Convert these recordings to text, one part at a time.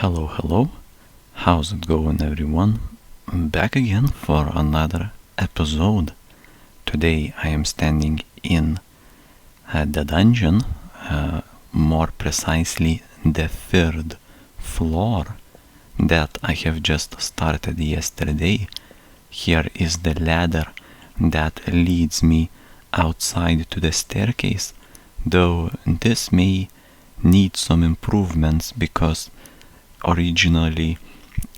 Hello, how's it going everyone? Back again for another episode. Today I am standing in the dungeon, more precisely the third floor that I have just started yesterday. Here is the ladder that leads me outside to the staircase, though this may need some improvements because originally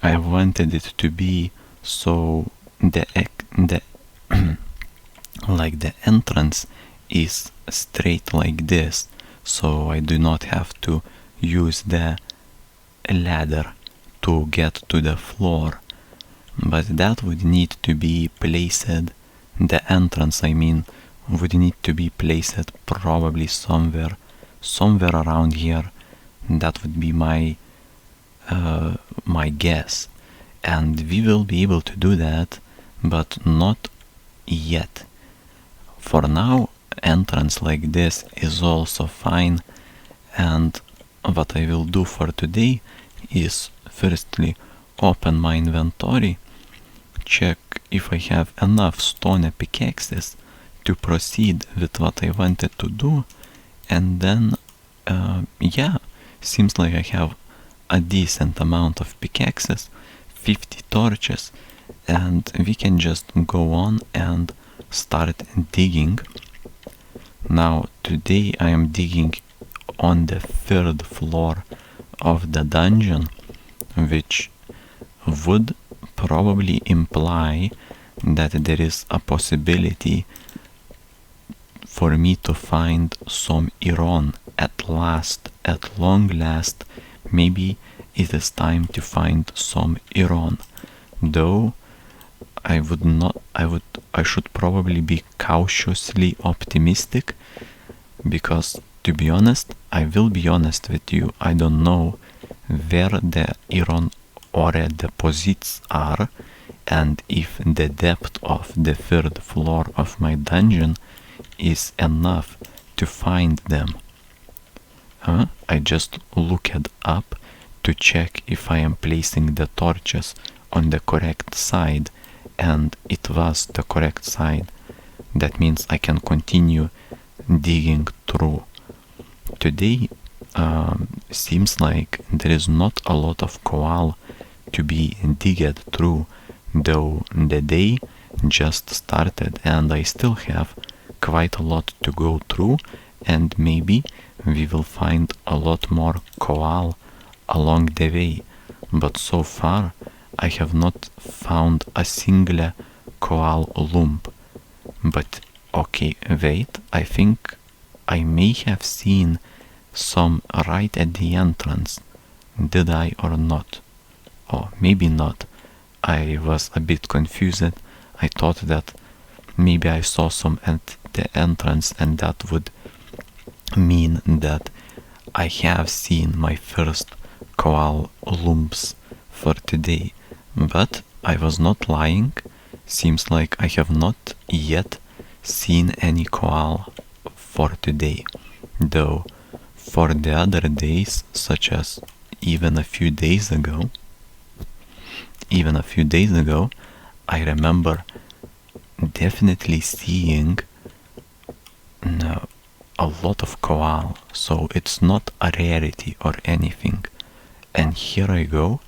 I wanted it to be so the like the entrance is straight like this, so I do not have to use the ladder to get to the floor, but that would need to be placed, the entrance I mean, would need to be placed probably somewhere around here. That would be my guess, and we will be able to do that, but not yet. For now, entrance like this is also fine, and what I will do for today is firstly open my inventory, check if I have enough stone pickaxes to proceed with what I wanted to do, and then seems like I have a decent amount of pickaxes, 50 torches, and we can just go on and start digging. Now today I am digging on the third floor of the dungeon, which would probably imply that there is a possibility for me to find some iron at long last. Maybe it is time to find some iron, though I should probably be cautiously optimistic, because to be honest, I will be honest with you, I don't know where the iron ore deposits are, and if the depth of the third floor of my dungeon is enough to find them. I just looked up to check if I am placing the torches on the correct side, and it was the correct side. That means I can continue digging through. Today seems like there is not a lot of coal to be digged through, though the day just started and I still have quite a lot to go through, and maybe we will find a lot more coal along the way, but so far I have not found a single coal lump. But okay, wait, I think I may have seen some right at the entrance. Did I or not? Oh, maybe not. I was a bit confused. I thought that maybe I saw some at the entrance, and that would mean that I have seen my first coal lumps for today. But I was not lying. Seems like I have not yet seen any coal for today, though for the other days, such as even a few days ago, I remember definitely seeing a lot of coal, so it's not a rarity or anything. And here I go,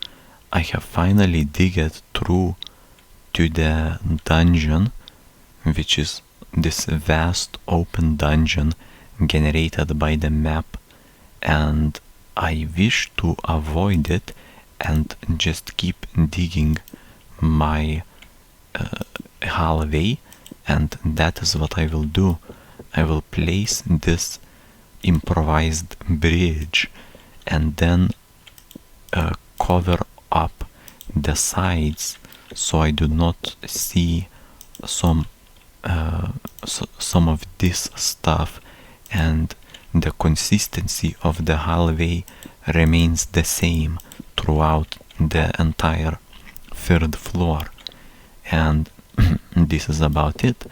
I have finally digged through to the dungeon, which is this vast open dungeon generated by the map, and I wish to avoid it and just keep digging my hallway, and that is what I will do. I will place this improvised bridge and then cover up the sides so I do not see some of this stuff, and the consistency of the hallway remains the same throughout the entire third floor. And this is about it.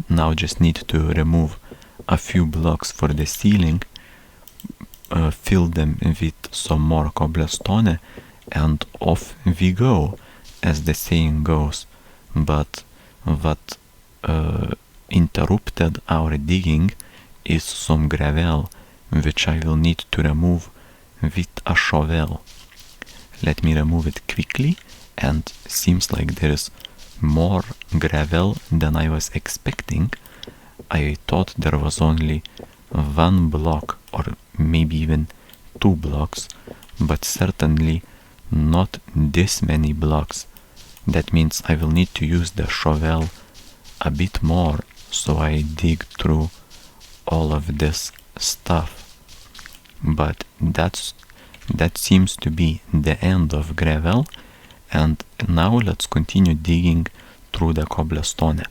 Now just need to remove a few blocks for the ceiling, fill them with some more cobblestone, and off we go, as the saying goes. But what interrupted our digging is some gravel, which I will need to remove with a shovel. Let me remove it quickly, and seems like there is more gravel than I was expecting. I thought there was only one block, or maybe even 2 blocks, but certainly not this many blocks. That means I will need to use the shovel a bit more, so I dig through all of this stuff. But that seems to be the end of gravel, and now let's continue digging through the cobblestone.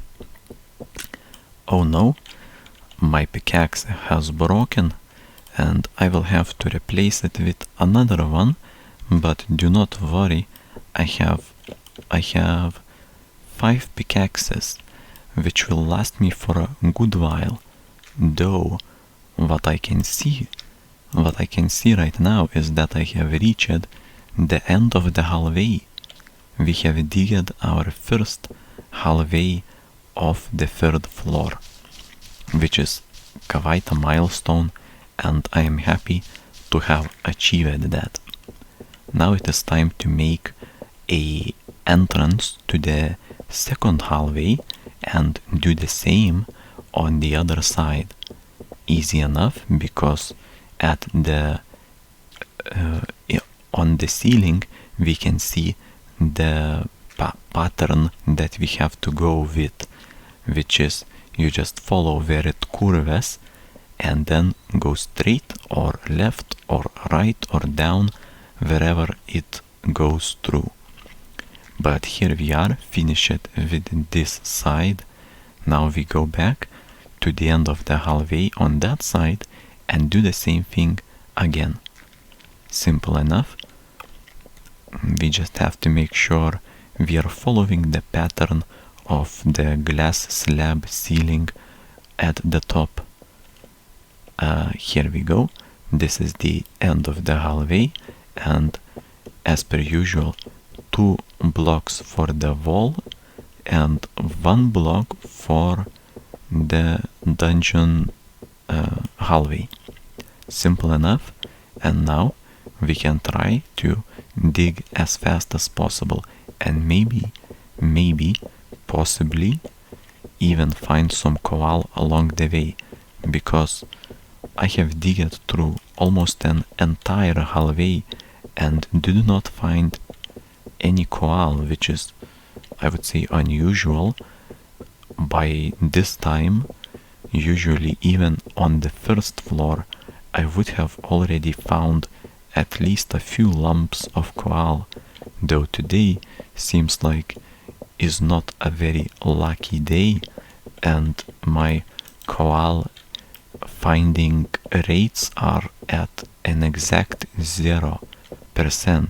Oh no, my pickaxe has broken, and I will have to replace it with another one, but do not worry, I have 5 pickaxes, which will last me for a good while, though what I can see right now is that I have reached the end of the hallway. We have digged our first hallway of the 3rd floor, which is quite a milestone, and I am happy to have achieved that. Now it is time to make a entrance to the 2nd hallway and do the same on the other side. Easy enough, because at the on the ceiling we can see the pattern that we have to go with, which is you just follow where it curves and then go straight or left or right or down wherever it goes through. But here we are, finished with this side. Now we go back to the end of the hallway on that side and do the same thing again. Simple enough. We just have to make sure we are following the pattern of the glass slab ceiling at the top. Here we go. This is the end of the hallway, and as per usual, 2 blocks for the wall and 1 block for the dungeon hallway. Simple enough. And now we can try to dig as fast as possible, and maybe possibly even find some coal along the way, because I have digged through almost an entire hallway and did not find any coal, which is, I would say, unusual. By this time, usually even on the 1st floor, I would have already found at least a few lumps of coal, though today seems like is not a very lucky day, and my coal finding rates are at an exact 0%.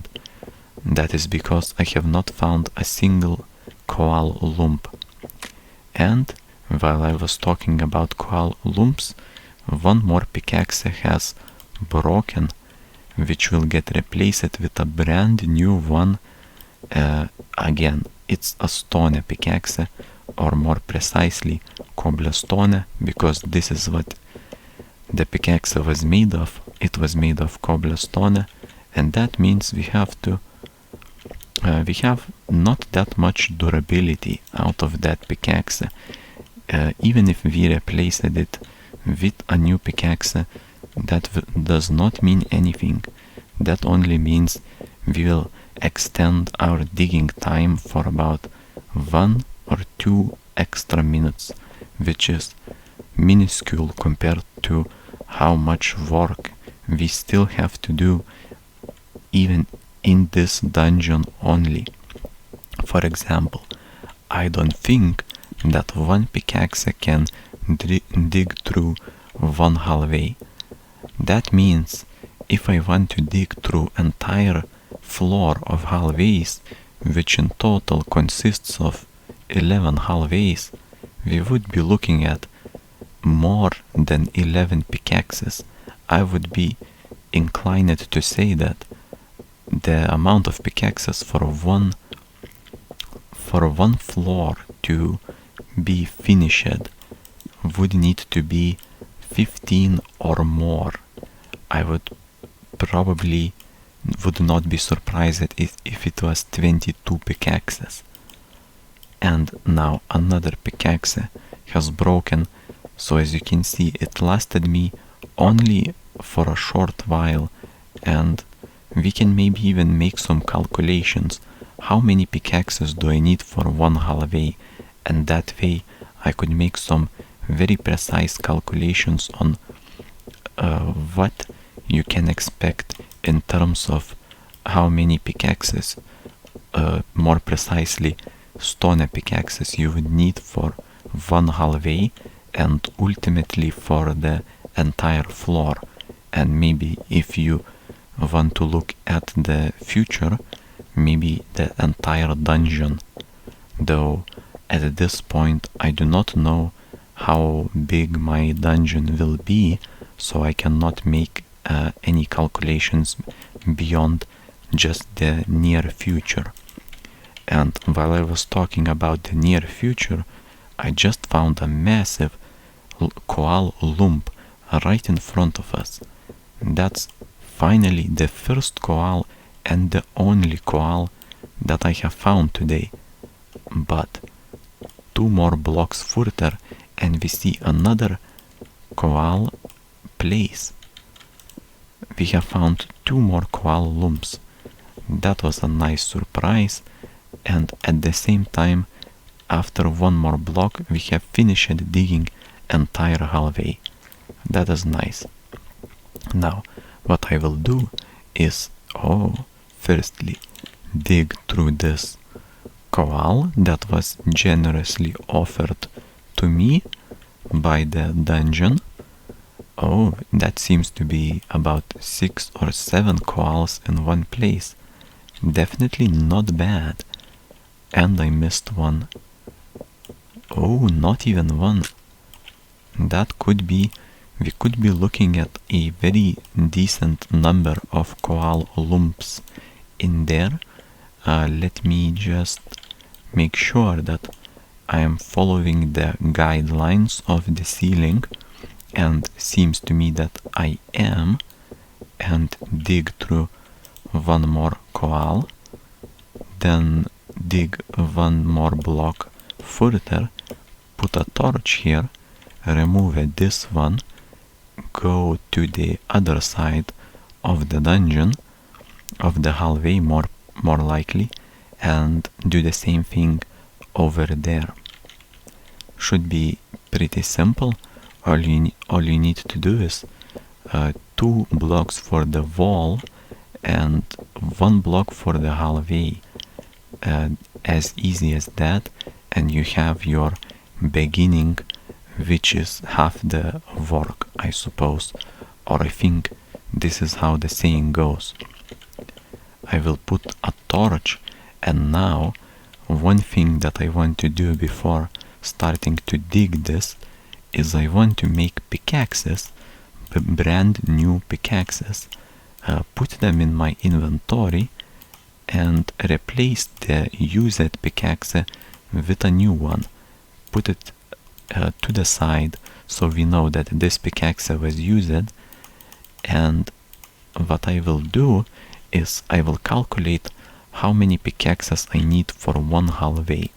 That is because I have not found a single coal lump. And while I was talking about coal lumps, one more pickaxe has broken, which will get replaced with a brand new one. Again, it's a stone pickaxe, or more precisely cobblestone, because this is what the pickaxe was made of. It was made of cobblestone, and that means we have not that much durability out of that pickaxe. Even if we replaced it with a new pickaxe, that does not mean anything. That only means we will extend our digging time for about 1 or 2 extra minutes, which is minuscule compared to how much work we still have to do even in this dungeon only. For example, I don't think that one pickaxe can dig through one hallway. That means if I want to dig through entire floor of hallways, which in total consists of 11 hallways, we would be looking at more than 11 pickaxes. I would be inclined to say that the amount of pickaxes for one floor to be finished would need to be 15 or more. I would probably would not be surprised if it was 22 pickaxes. And now another pickaxe has broken, so as you can see it lasted me only for a short while, and we can maybe even make some calculations. How many pickaxes do I need for one hallway? And that way I could make some very precise calculations on what you can expect in terms of how many pickaxes, more precisely stone pickaxes, you would need for one hallway and ultimately for the entire floor. And maybe if you want to look at the future, maybe the entire dungeon, though at this point I do not know how big my dungeon will be, so I cannot make any calculations beyond just the near future. And while I was talking about the near future, I just found a massive koal lump right in front of us. That's finally the first koal and the only koal that I have found today. But 2 more blocks further and we see another koal place. We have found 2 more koal lumps. That was a nice surprise, and at the same time, after 1 more block, we have finished digging entire hallway. That is nice. Now, what I will do is, firstly, dig through this koal that was generously offered to me by the dungeon. That seems to be about 6 or 7 koals in one place. Definitely not bad. And I missed one. Not even one. That could be, we could be looking at a very decent number of koal lumps in there. Let me just make sure that I am following the guidelines of the ceiling, and seems to me that I am, and dig through 1 more koal, then dig 1 more block further, put a torch here, remove this one, go to the other side of the dungeon, of the hallway more likely, and do the same thing over there. Should be pretty simple. All you need to do is 2 blocks for the wall and 1 block for the hallway. As easy as that, and you have your beginning, which is half the work, I suppose, or I think this is how the saying goes. I will put a torch, and now one thing that I want to do before starting to dig this is I want to make pickaxes, brand new pickaxes, put them in my inventory and replace the used pickaxe with a new one. Put it to the side so we know that this pickaxe was used, and what I will do is I will calculate how many pickaxes I need for 1 hallway.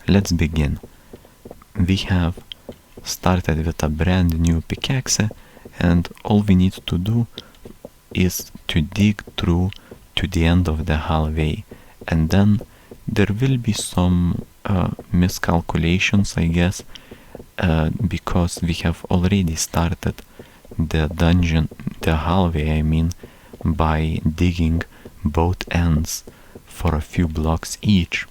Let's begin. We have started with a brand new pickaxe, and all we need to do is to dig through to the end of the hallway, and then there will be some miscalculations, I guess, because we have already started the dungeon, the hallway I mean, by digging both ends for a few blocks each.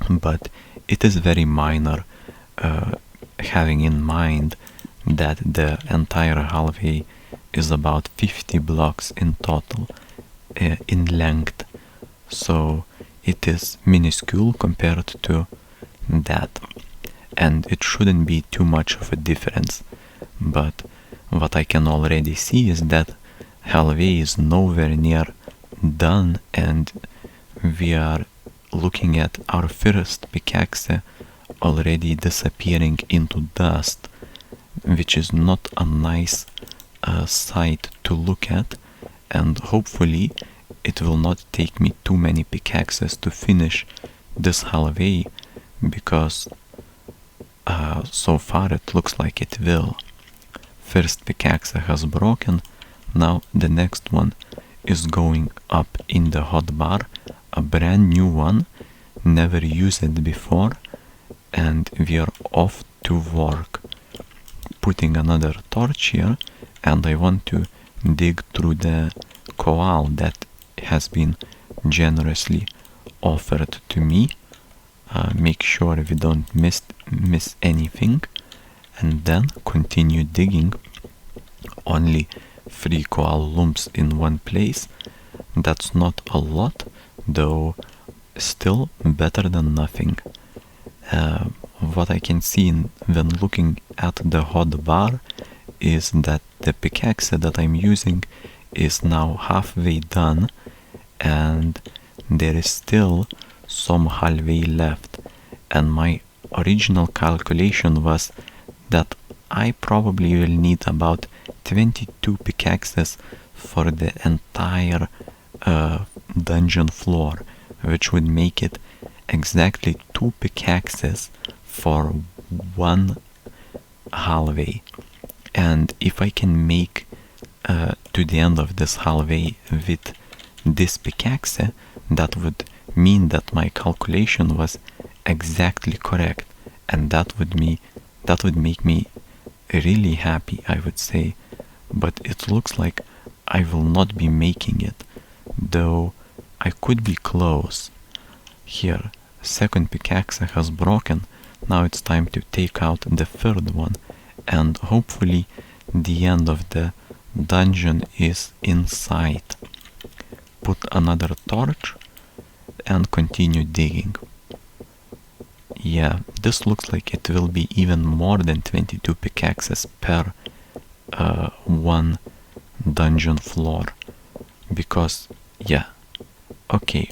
But it is very minor, having in mind that the entire hallway is about 50 blocks in total in length, so it is minuscule compared to that, and it shouldn't be too much of a difference. But what I can already see is that hallway is nowhere near done, and we are looking at our first pickaxe already disappearing into dust, which is not a nice sight to look at, and hopefully it will not take me too many pickaxes to finish this hallway, because so far it looks like it will. First pickaxe has broken, now the next one is going up in the hotbar, a brand new one, never used it before, and we are off to work. Putting another torch here, and I want to dig through the coal that has been generously offered to me. Make sure we don't miss anything, and then continue digging. Only 3 coal lumps in one place. That's not a lot, though still better than nothing. What I can see when looking at the hotbar is that the pickaxe that I'm using is now halfway done, and there is still some hallway left, and my original calculation was that I probably will need about 22 pickaxes for the entire dungeon floor, which would make it exactly 2 pickaxes for one hallway. And if I can make to the end of this hallway with this pickaxe, that would mean that my calculation was exactly correct, and that would make me really happy, I would say. But it looks like I will not be making it, though I could be close. Here, second pickaxe has broken. Now it's time to take out the third one, and hopefully the end of the dungeon is in sight. Put another torch and continue digging. Yeah, this looks like it will be even more than 22 pickaxes per one dungeon floor, because yeah, okay,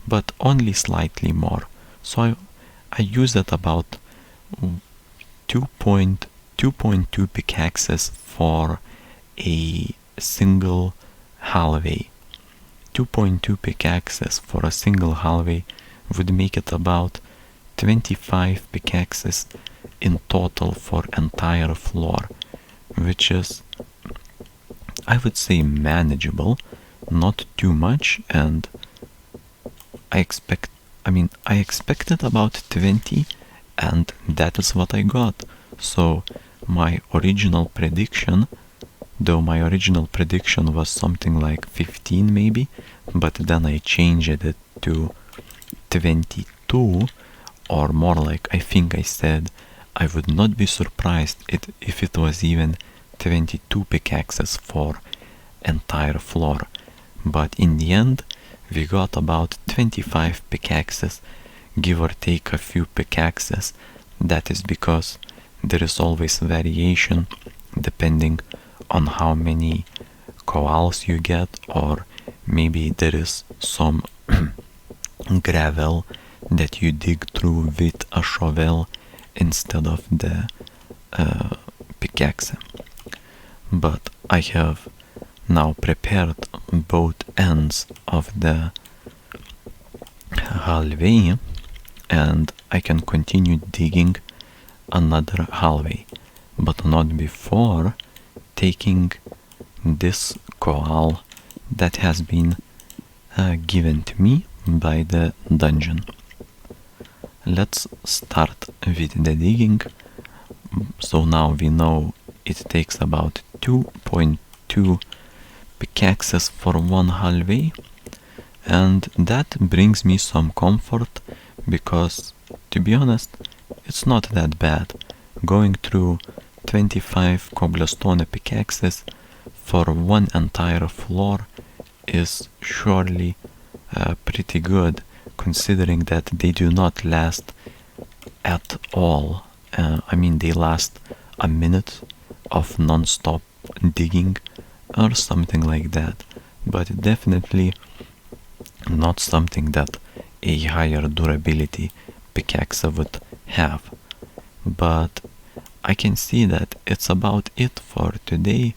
but only slightly more. So I used about 2.2 pickaxes for a single hallway. 2.2 pickaxes for a single hallway would make it about 25 pickaxes in total for entire floor, which is, I would say, manageable, not too much, and I expected about 20, and that is what I got. So my original prediction, though my original prediction was something like 15 maybe, but then I changed it to 22, or more like, I think I said I would not be surprised if it was even 22 pickaxes for entire floor. But in the end we got about 25 pickaxes, give or take a few pickaxes. That is because there is always variation depending on how many coals you get, or maybe there is some gravel that you dig through with a shovel instead of the pickaxe. But I have now prepared both ends of the hallway, and I can continue digging another hallway, but not before taking this coal that has been given to me by the dungeon. Let's start with the digging. So now we know it takes about 2.2 pickaxes for one hallway, and that brings me some comfort, because to be honest, it's not that bad. Going through 25 cobblestone pickaxes for one entire floor is surely pretty good, considering that they do not last at all. They last a minute of non-stop digging, or something like that, but definitely not something that a higher durability pickaxe would have. But I can see that it's about it for today.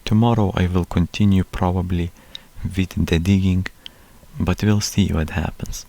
Tomorrow I will continue probably with the digging, but we'll see what happens.